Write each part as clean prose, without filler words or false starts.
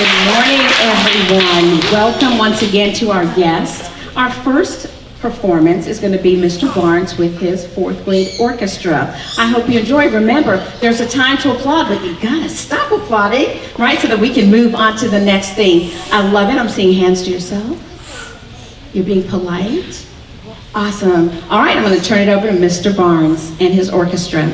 Good morning, everyone. Welcome once again to our guests. Our first performance is going to be Mr. Barnes with his fourth grade orchestra. I hope you enjoy. Remember, there's a time to applaud, but you gotta stop applauding, right, so that we can move on to the next thing. I love it. I'm seeing hands to yourself. You're being polite. Awesome. All right, I'm going to turn it over to Mr. Barnes and his orchestra.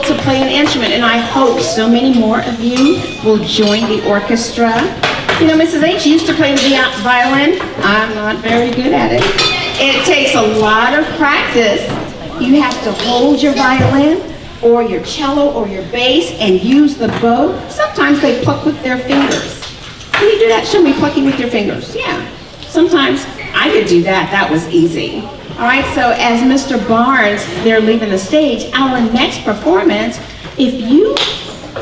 To play an instrument, and I hope so many more of you will join the orchestra. You know, Mrs. H used to play the violin. I'm not very good at it. It takes a lot of practice. You have to hold your violin or your cello or your bass and use the bow. Sometimes they pluck with their fingers. Can you do that? Show me plucking with your fingers. Yeah. Sometimes I could do that. That was easy. All right, so as Mr. Barnes, they're leaving the stage, our next performance, if you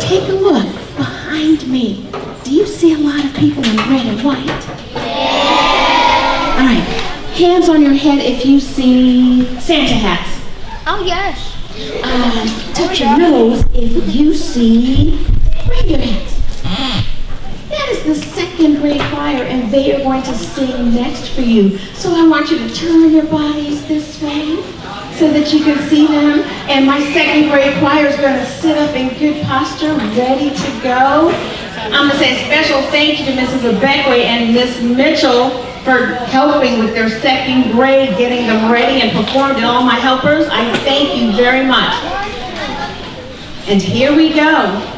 take a look behind me, do you see a lot of people in red and white? Yeah. All right, hands on your head if you see Santa hats. Oh, yes. Touch your nose if you see reindeer hats. That is the second grade choir, and they are going to sing next for you. So I want you to turn your bodies this way so that you can see them. And my second grade choir is going to sit up in good posture, ready to go. I'm going to say a special thank you to Mrs. Abekwe and Miss Mitchell for helping with their second grade, getting them ready and performed, and all my helpers. I thank you very much. And here we go.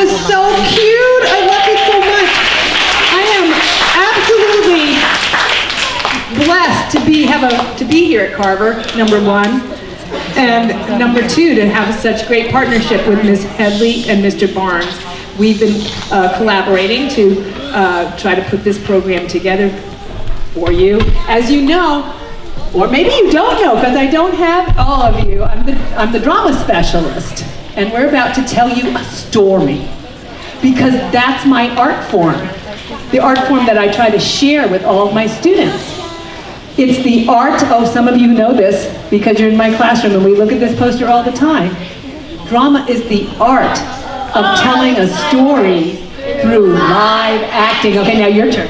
was so cute. I love it so much. I am absolutely blessed to be here at Carver, number one. And number two, to have such great partnership with Ms. Headley and Mr. Barnes. We've been collaborating to try to put this program together for you. As you know, or maybe you don't know, because I don't have all of you. I'm the drama specialist, and we're about to tell you a story, because that's my art form, the art form that I try to share with all of my students. It's the art, oh, some of you know this because you're in my classroom and we look at this poster all the time. Drama is the art of telling a story through live acting. Okay, now your turn.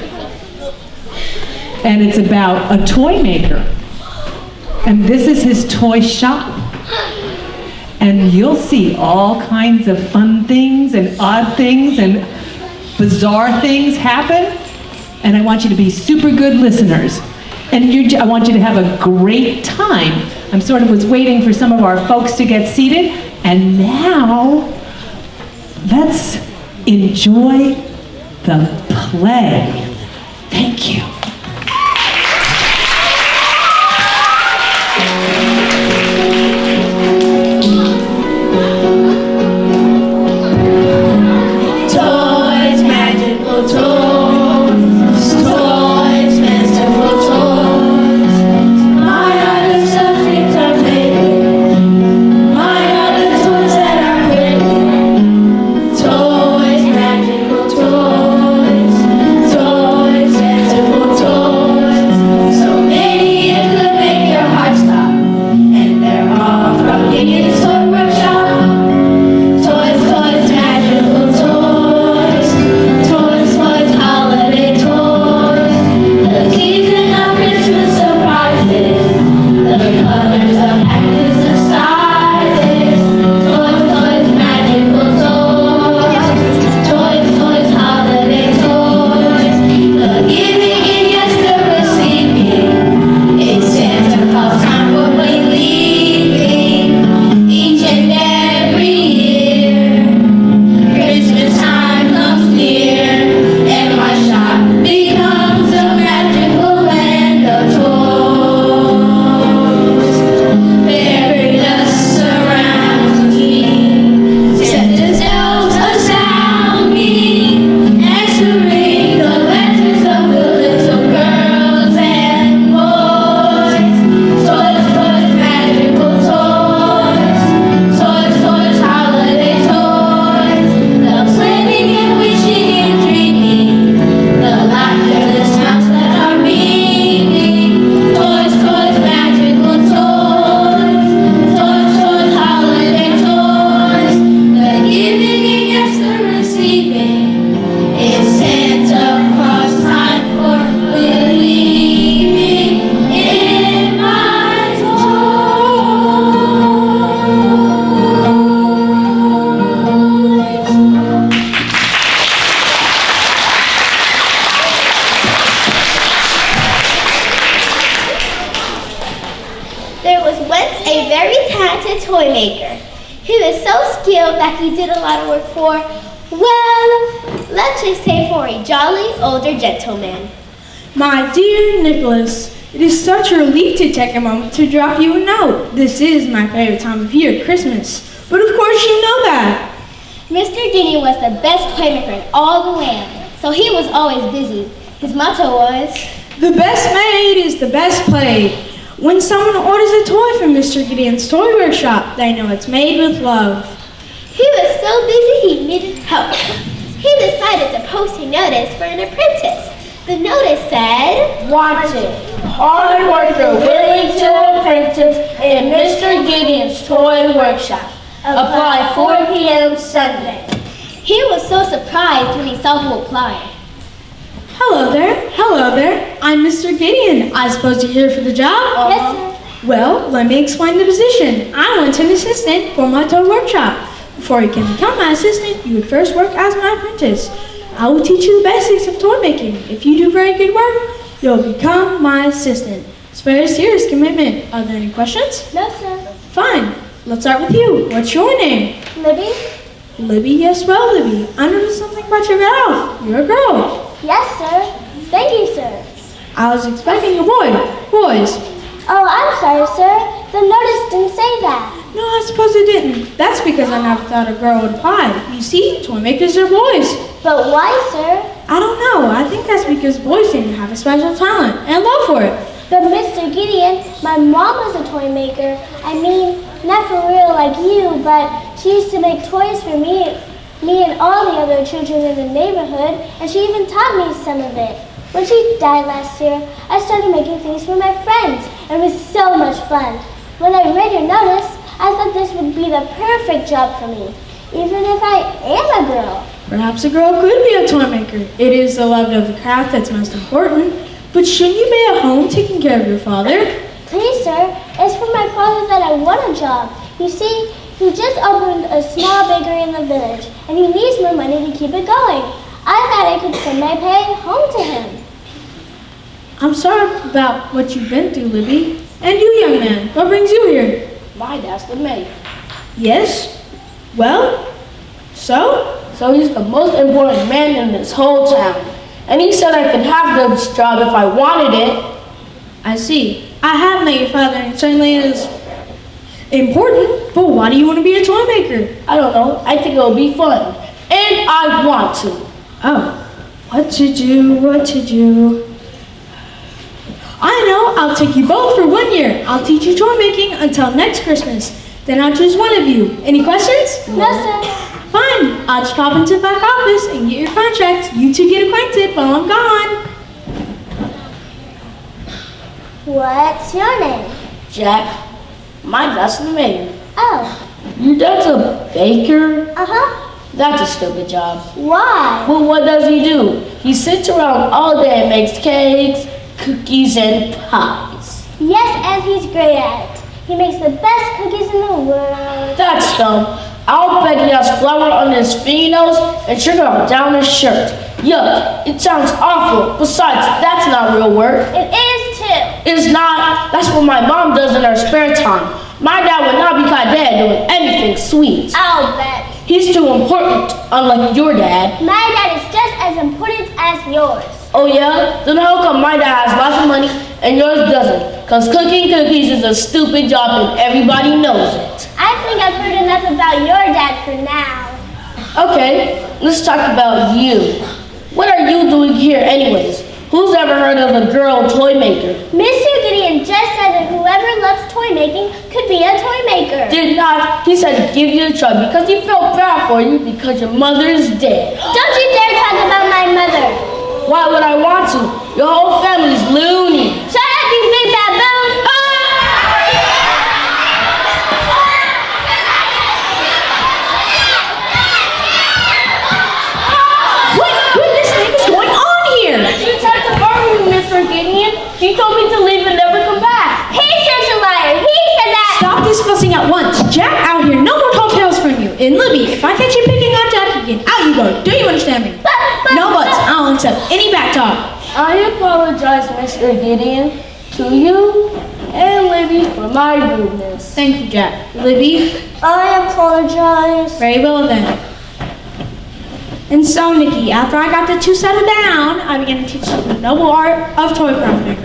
And it's about a toy maker. And this is his toy shop. And you'll see all kinds of fun things and odd things and bizarre things happen. And I want you to be super good listeners. And I want you to have a great time. I'm sort of was waiting for some of our folks to get seated. And now, let's enjoy the play. Thank you. Toys, magical toys. Toymaker. He was so skilled that he did a lot of work for, well, let's just say for a jolly older gentleman. My dear Nicholas, it is such a relief to take a moment to drop you a note. This is my favorite time of year, Christmas. But of course you know that. Mr. Gideon was the best toymaker in all the land, so he was always busy. His motto was, "The best made is the best played." When someone orders a toy from Mr. Gideon's toy workshop, they know it's made with love. He was so busy he needed help. He decided to post a notice for an apprentice. The notice said, "Wanted, hard worker willing to apprentice in Mr. Gideon's toy workshop. Apply 4 p.m. Sunday." He was so surprised when he saw who applied. Hello there. I'm Mr. Gideon. I suppose you're here for the job? Yes, sir. Well, let me explain the position. I want an assistant for my toy workshop. Before you can become my assistant, you would first work as my apprentice. I will teach you the basics of toy making. If you do very good work, you'll become my assistant. It's a very serious commitment. Are there any questions? No, sir. Fine. Let's start with you. What's your name? Libby? Libby, yes, well, Libby, I noticed something about your mouth. You're a girl. Yes, sir. Thank you, sir. I was expecting a boy. Boys. Oh, I'm sorry, sir. The notice didn't say that. No, I suppose it didn't. That's because I never thought a girl would apply. You see, toy makers are boys. But why, sir? I don't know. I think that's because boys seem to have a special talent and love for it. But Mr. Gideon, my mom was a toy maker. I mean, not for real like you, but she used to make toys for me and all the other children in the neighborhood, and she even taught me some of it. When she died last year, I started making things for my friends, and it was so much fun. When I read your notice, I thought this would be the perfect job for me, even if I am a girl. Perhaps a girl could be a toy maker. It is the love of the craft that's most important. But shouldn't you be at home taking care of your father? Please, sir, it's for my father that I want a job. You see, he just opened a small bakery in the village, and he needs more money to keep it going. I thought I could send my pay home to him. I'm sorry about what you've been through, Libby. And you, young man, what brings you here? My dad's the mayor. Yes? Well? So? So he's the most important man in this whole town. And he said I could have this job if I wanted it. I see. I have met your father, and it certainly is important, but why do you want to be a toy maker? I don't know. I think it'll be fun. And I want to. Oh, what to do? I know, I'll take you both for 1 year. I'll teach you toy making until next Christmas. Then I'll choose one of you. Any questions? No, sir. Fine, I'll just pop into the back office and get your contracts. You two get acquainted while I'm gone. What's your name? Jack, my dad's the mayor. Oh, Your dad's a baker? uh-huh. That's a stupid job. Why? Well, what does he do? He sits around all day and makes cakes, cookies, and pies. Yes, and he's great at it. He makes the best cookies in the world. That's dumb. I'll bet he has flour on his fingernails and sugar on down his shirt. Yuck, it sounds awful. Besides, that's not real work. It is too. It's not. That's what my mom does in her spare time. My dad would not be caught dead doing anything sweet. I'll bet. He's too important, unlike your dad. My dad is just as important as yours. Oh yeah? Then how come my dad has lots of money and yours doesn't? Because cooking cookies is a stupid job and everybody knows it. I think I've heard enough about your dad for now. Okay, let's talk about you. What are you doing here anyways? Who's ever heard of a girl toy maker? Mr. Gideon just said that whoever loves toy making could be a toy maker. Did not. He said to give you a try because he felt bad for you because your mother is dead. Don't you dare talk about my mother. Why would I want to? Your whole family's loony. Shut up, you big baboon! What goodness name is going on here? You tried to murder me, Mr. Gideon. He told me to leave and never come back. He's such a liar. He said that. Stop this fussing at once. Jack, out here. No more tall tales from you. And Libby, if I catch you picking on Jack again, out you go. Do you understand me? No buts. I don't accept any back talk. I apologize, Mr. Gideon, to you and Libby for my rudeness. Thank you, Jack. Libby? I apologize. Very well then. And so, Nikki, after I got the two settled down, I began to teach them the noble art of toy crafting.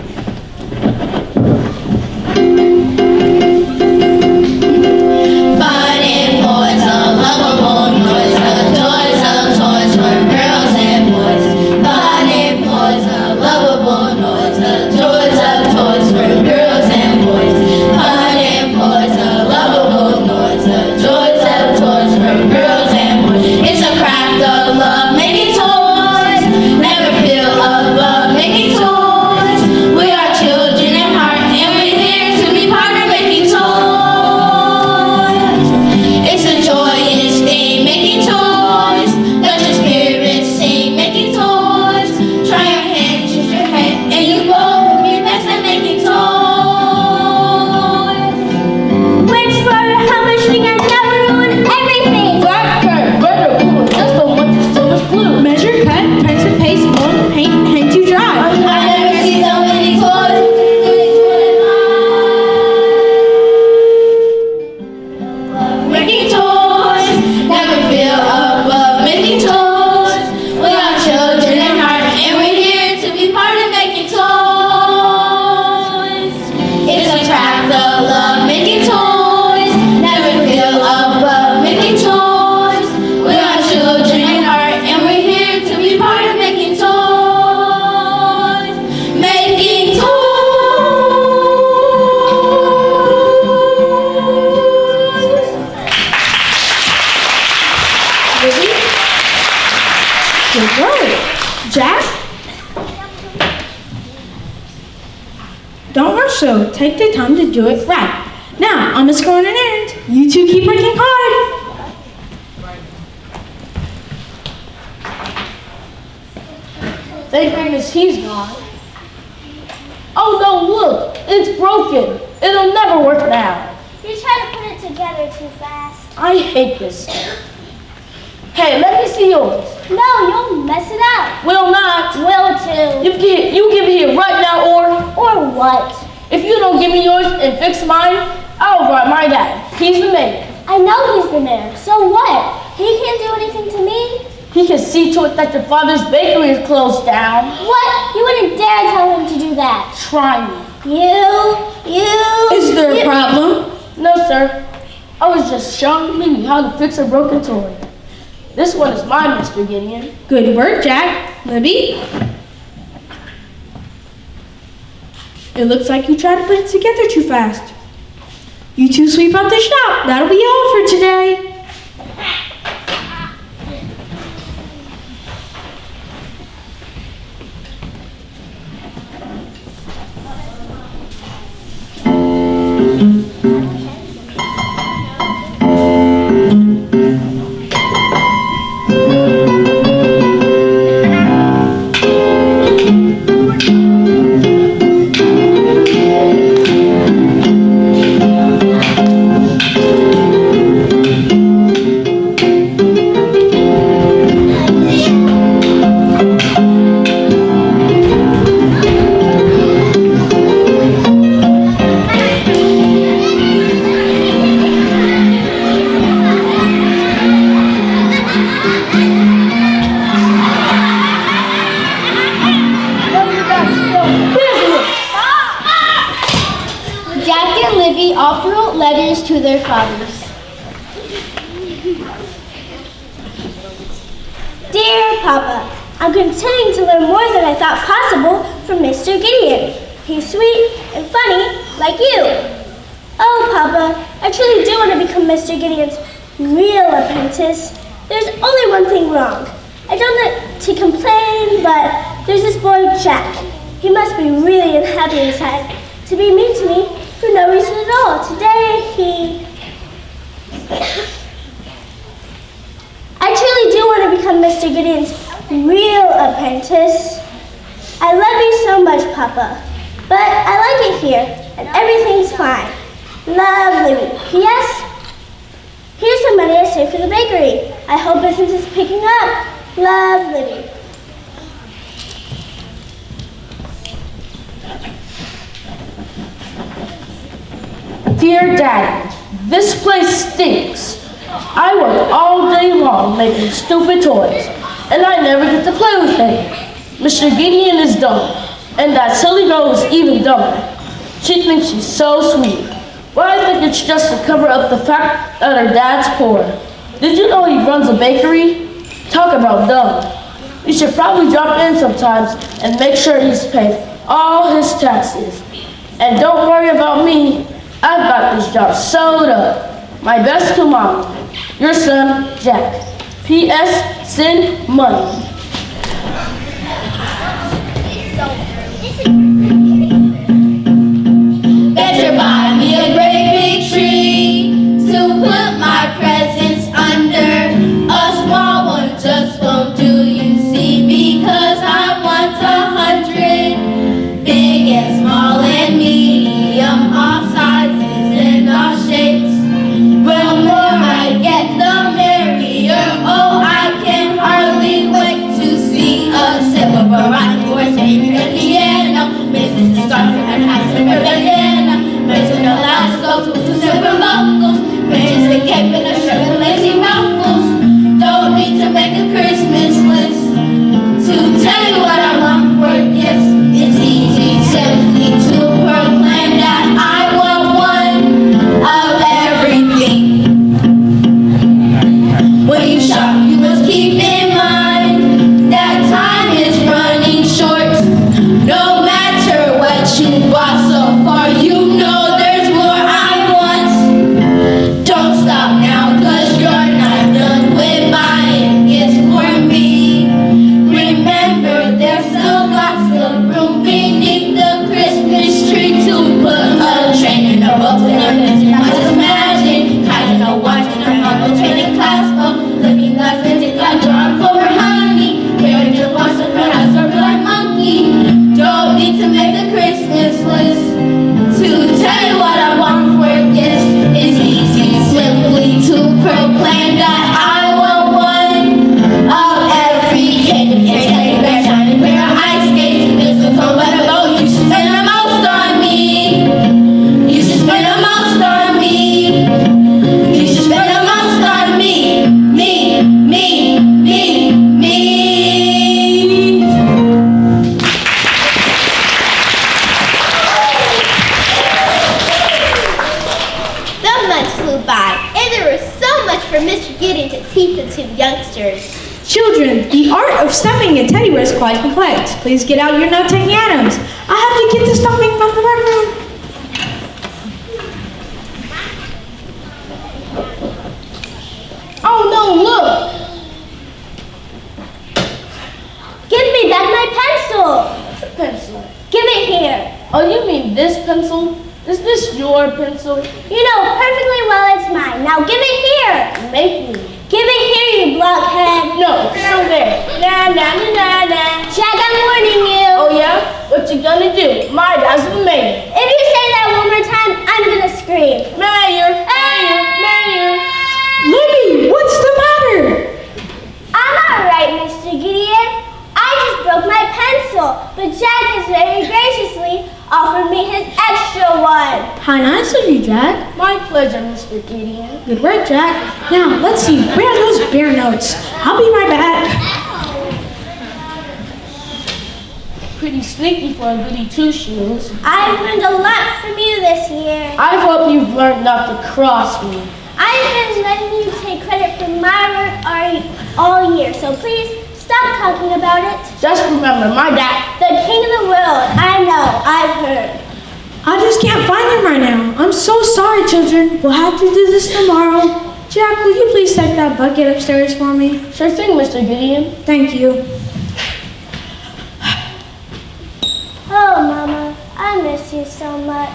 Fun and boys, a lovable noise, the joys of toys for girls and boys. Fun and boys, a lovable noise, the joys of toys for girls and boys. Fun and boys, a lovable noise, the joys of toys for girls and boys. It's a craft of love, making toys. Never feel above making toys. so take the time to do it right. Now, I'm gonna go on an errand. You two keep working hard. Thank goodness he's gone. Oh no, look, it's broken. It'll never work now. You try to put it together too fast. I hate this stuff. Hey, let me see yours. No, you'll mess it up. Will not. Will too. You give it here right now, Or what? if you don't give me yours and fix mine, I'll write my dad. He's the mayor. I know he's the mayor. So what? He can't do anything to me. He can see to it that your father's bakery is closed down. What? You wouldn't dare tell him to do that. Try me. Is there a problem? No, sir. I was just showing Libby how to fix a broken toy. This one is mine, Mr. Gideon. Good work, Jack. Libby? It looks like you tried to put it together too fast. You two sweep out the shop. That'll be all for today. Jack and Libby often wrote letters to their fathers. Dear Papa, I'm continuing to learn more than I thought possible from Mr. Gideon. He's sweet and funny like you. Oh, Papa, I truly do want to become Mr. Gideon's real apprentice. There's only one thing wrong. I don't like to complain, but there's this boy, Jack. He must be really unhappy inside to be mean to me for no reason at all. Today, I truly do want to become Mr. Gideon's real apprentice. I love you so much, Papa, but I like it here, and everything's fine. Love, Libby. P.S. Here's some money I saved for the bakery. I hope business is picking up. Love, Libby. Dear Daddy, this place stinks. I work all day long making stupid toys, and I never get to play with any. Mr. Gideon is dumb, and that silly girl is even dumber. She thinks she's so sweet. But I think it's just to cover up the fact that her dad's poor. Did you know he runs a bakery? Talk about dumb. You should probably drop in sometimes and make sure he's paid all his taxes. And don't worry about me. I've got this job sewed up. My best to Mom. Your son, Jack. P.S. Send money. Better buy me a great big tree to put my presents under. A small one just won't do, you see, because I want 100. Big and small and medium, all sizes and all shapes. The more I get, the merrier. Oh, I can hardly wait to see a silver variety or maybe a piano. for Mr. Gideon to teach it to the youngsters. Children, the art of stuffing a teddy bear is quite complex. Please get out your note-taking items. I have to get the stuffing from the rec room. Oh no, look! Give me back my pencil. Pencil. Give it here. Oh, you mean this pencil? Is this your pencil? You know perfectly well it's mine. Now give it here. Make me. Give it here, you blockhead. No, so there. Nah, nah, nah, nah, nah. Jack, I'm warning you. Oh yeah? What you gonna do? My dad's the mayor. If you say that one more time, I'm gonna scream. Mayor, mayor, mayor. Libby, what's the matter? I'm alright, Mr. Gideon. I just broke my pencil, but Jack has very graciously offered me his extra one. How nice of you, Jack. My pleasure, Mr. Gideon. Good work, Jack. Now, let's see. Where are those bear notes? I'll be right back. Pretty sneaky for a goody two-shoes. I've learned a lot from you this year. I hope you've learned not to cross me. I've been letting you take credit for my work all year, so please stop talking about it. Just remember, my dad. The king of the world, I know, I've heard. I just can't find him right now. I'm so sorry, children. We'll have to do this tomorrow. Jack, will you please take that bucket upstairs for me? Sure thing, Mr. Gideon. Thank you. Oh, Mama, I miss you so much.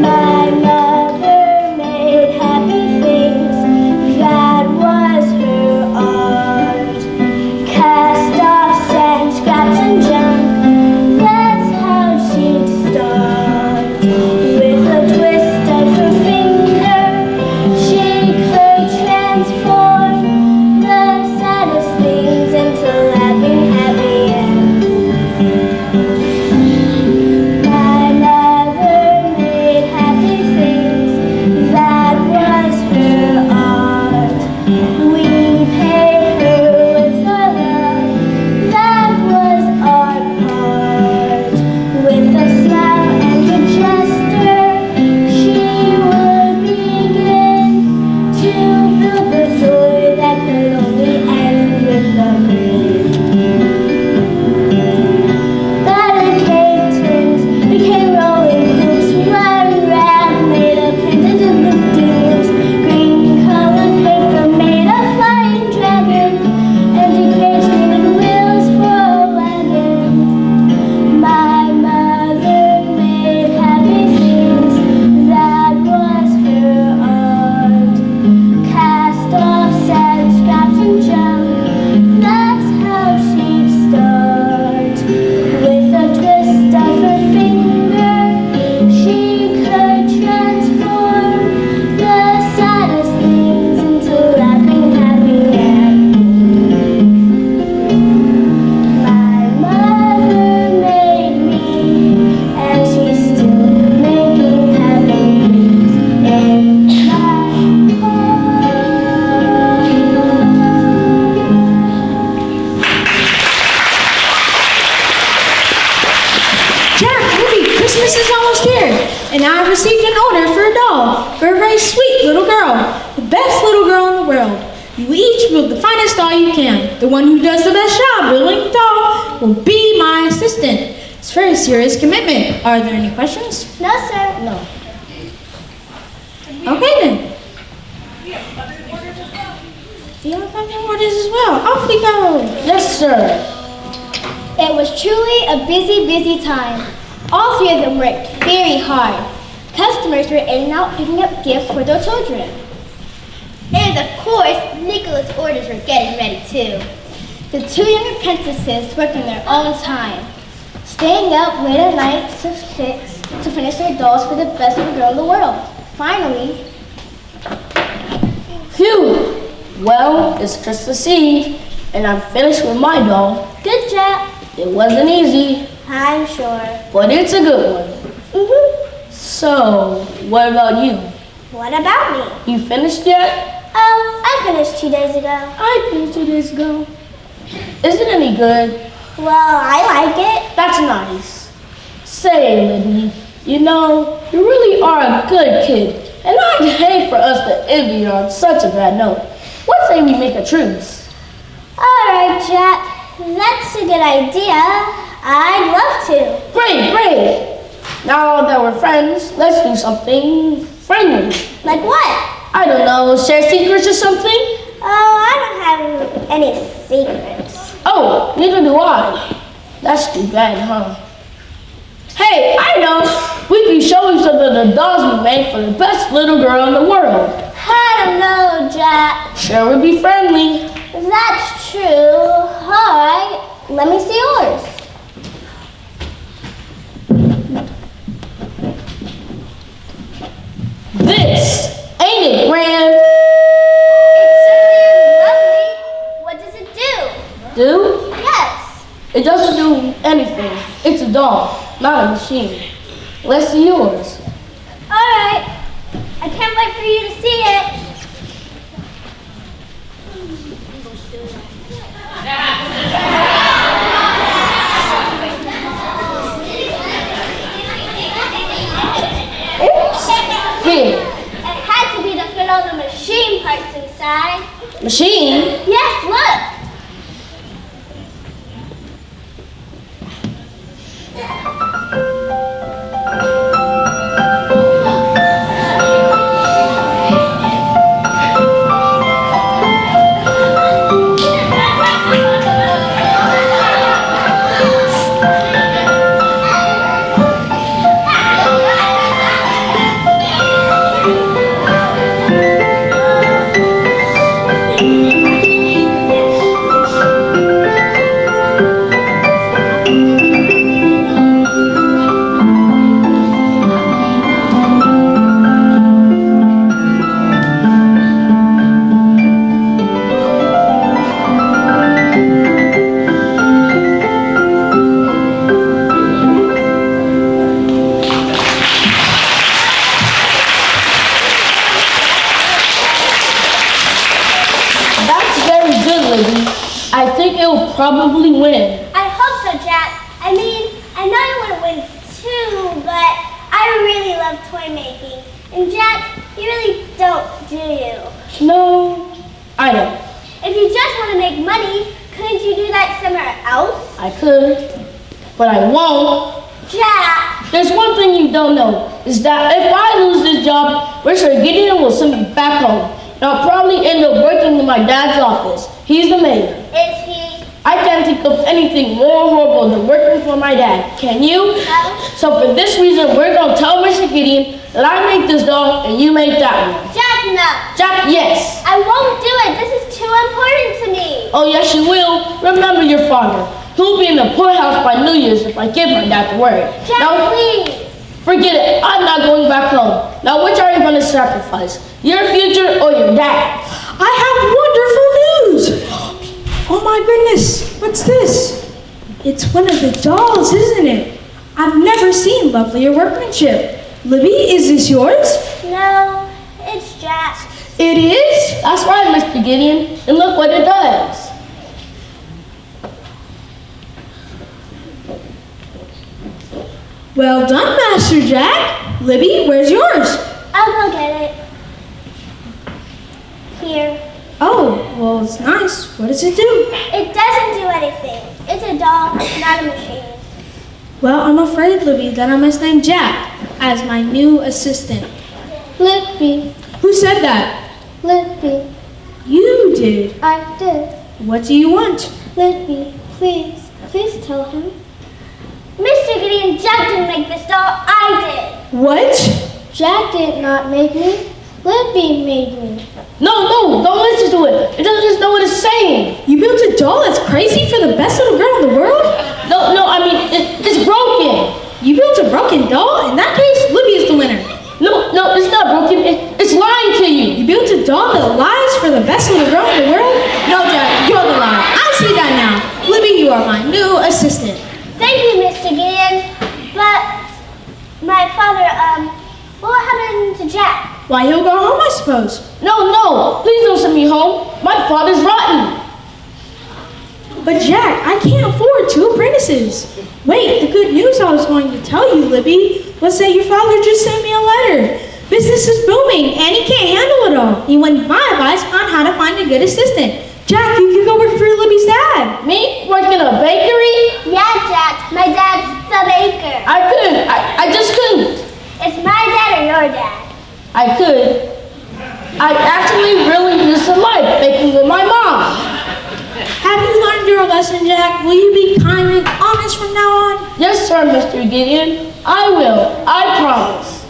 My mother made happy things, that was her art. Cast off sand, scraps and junk, that's how she'd start. With a twist of her finger, she could transform the saddest things into laughing happy ends. My mother made happy things, that was her art. We paid her with our love, that was our part. With a smile and a gesture, she would begin to build the joy that could only end with a grin. Barricade tins became rolling hoops, run rag made a pendant in the dunes, green colored paper made a flying dragon, empty crates needed wheels for a wagon. My mother made happy things, that was her art. Cast off sand, scraps and junk, that's how she'd start. With a twist of her finger, she could transform the saddest things into laughing happy endings. My mother made me, and she's still making happy things in my heart. Jack, Libby, Christmas is almost here, and I've received an order for a doll for a very sweet little girl, the best little girl in the world. You each build the finest doll you can. The one who does the best job building the doll will be my assistant. It's a very serious commitment. Are there any questions? No, sir. No. Okay then. Do you have other orders as well? Off we go. Yes, sir. It was truly a busy, busy time. All three of them worked very hard. Customers were in and out picking up gifts for their children. And of course, Nicholas' orders were getting ready too. The two young apprentices worked in their own time, staying up late at night till 6 to finish their dolls for the best little girl in the world. Finally, Phew. Well, it's Christmas Eve, and I'm finished with my doll. good job. It wasn't easy, I'm sure. but it's a good one. So, what about you? What about me? You finished yet? Oh, I finished 2 days ago. I finished 2 days ago. Is it any good? Well, I like it. That's nice. Say, Libby, you know, you really are a good kid, and I'd hate for us to end you on such a bad note. What say we make a truce? All right, Jack. That's a good idea. I'd love to. Great, great. Now that we're friends, let's do something friendly. Like what? I don't know, share secrets or something? Oh, I don't have any secrets. Oh, neither do I. That's too bad, huh? Hey, I know. We can show each other the dolls we made for the best little girl in the world. I don't know, Jack. Sure would be friendly. That's true. All right. Let me see yours. This ain't it, grand? It certainly is lovely. What does it do? Do? Yes. It doesn't do anything. It's a doll, not a machine. Let's see yours. All right. I can't wait for you to see it. Here. It had to be to fit all the machine parts inside. Machine? Yes, look. I think it'll probably win. I hope so, Jack. I mean, I know you want to win too, but I really love toy making. And Jack, you really don't, do you? No, I don't. If you just want to make money, couldn't you do that somewhere else? I could, but I won't. Jack! There's one thing you don't know, is that if I lose this job, Mr. Gideon will send me back home. And I'll probably end up working in my dad's office. He's the mayor. Is he? I can't think of anything more horrible than working for my dad. Can you? No. So for this reason, we're going to tell Mr. Gideon that I make this doll and you make that one. Jack, no. Jack, yes. I won't do it. This is too important to me. Oh, yes, you will. Remember your father. He'll be in the poorhouse by New Year's if I give my dad the word. Jack, Now, please. forget it. I'm not going back home. Now, which are you going to sacrifice? Your future or your dad? I have wonderful news! Oh my goodness, what's this? It's one of the dolls, isn't it? I've never seen lovelier workmanship. Libby, is this yours? No, it's Jack's. It is? That's right, Mr. Gideon. And look what it does. Well done, Master Jack. Libby, where's yours? I'll go get it. Here. Oh, well, it's nice. What does it do? It doesn't do anything. It's a doll, not a machine. Well, I'm afraid, Libby, that I must name Jack as my new assistant. Lippy, Who said that? Lippy, You did. I did. What do you want? Lippy, please tell him. Mr. Gideon, Jack didn't make this doll, I What? did. Jack did not make me. Lippy made me. No, don't listen to it. It doesn't know what it's saying. You built a doll that's crazy for the best little girl in the world? No, I mean, it's broken. You built a broken doll? In that case, Libby is the winner. No, it's not broken. It's lying to you. You built a doll that lies for the best little girl in the world? No, Jack, you're the liar. I see that now. Libby, you are my new assistant. Thank you, Mr. Gideon. But my father, what happened to Jack? Why, he'll go home, I suppose. No, please don't send me home. My father's rotten. But Jack, I can't afford 2 apprentices. Wait, the good news I was going to tell you, Libby, was that your father just sent me a letter. Business is booming, and he can't handle it all. He wanted my advice on how to find a good assistant. Jack, you can go work for Libby's dad. Me? Work in a bakery? Yeah, Jack, my dad's the baker. I couldn't. I just couldn't. It's my dad or your dad? I could. I actually really used to like baking with my mom. Have you learned your lesson, Jack? Will you be kind and honest from now on? Yes, sir, Mr. Gideon. I will. I promise.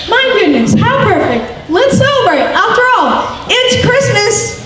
My goodness, how perfect. Let's celebrate. After all, it's Christmas.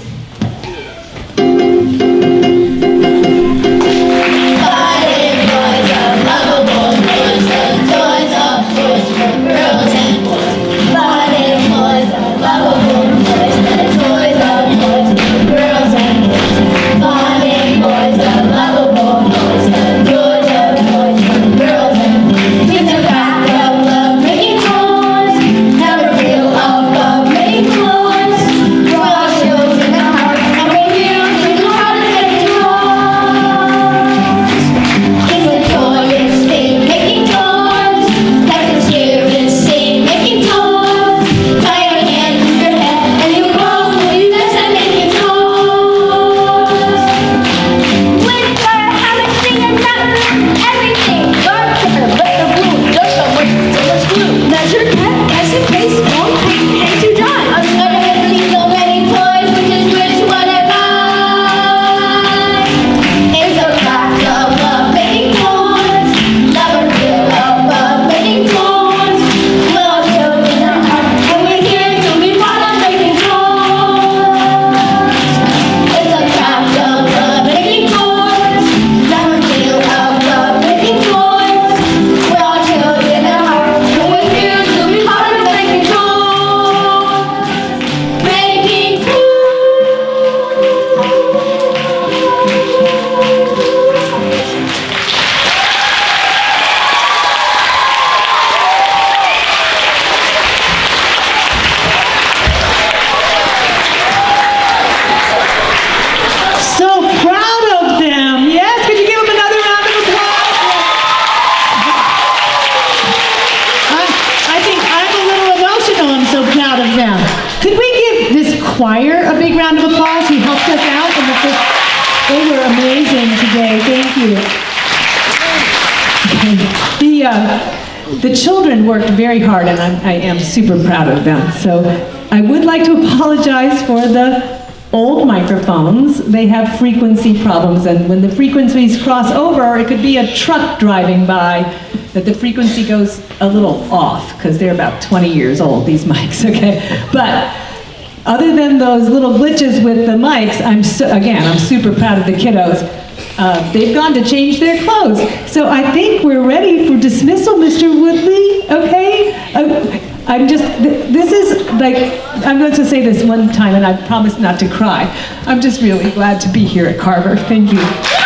Choir a big round of applause who helped us out in the first. They were amazing today. Thank you. The children worked very hard, and I am super proud of them. So I would like to apologize for the old microphones. They have frequency problems, and when the frequencies cross over, it could be a truck driving by, that the frequency goes a little off, because they're about 20 years old, these mics, okay? But other than those little glitches with the mics, I'm super proud of the kiddos. They've gone to change their clothes. So I think we're ready for dismissal, Mr. Woodley, okay? I'm going to say this one time, and I promise not to cry. I'm just really glad to be here at Carver. Thank you.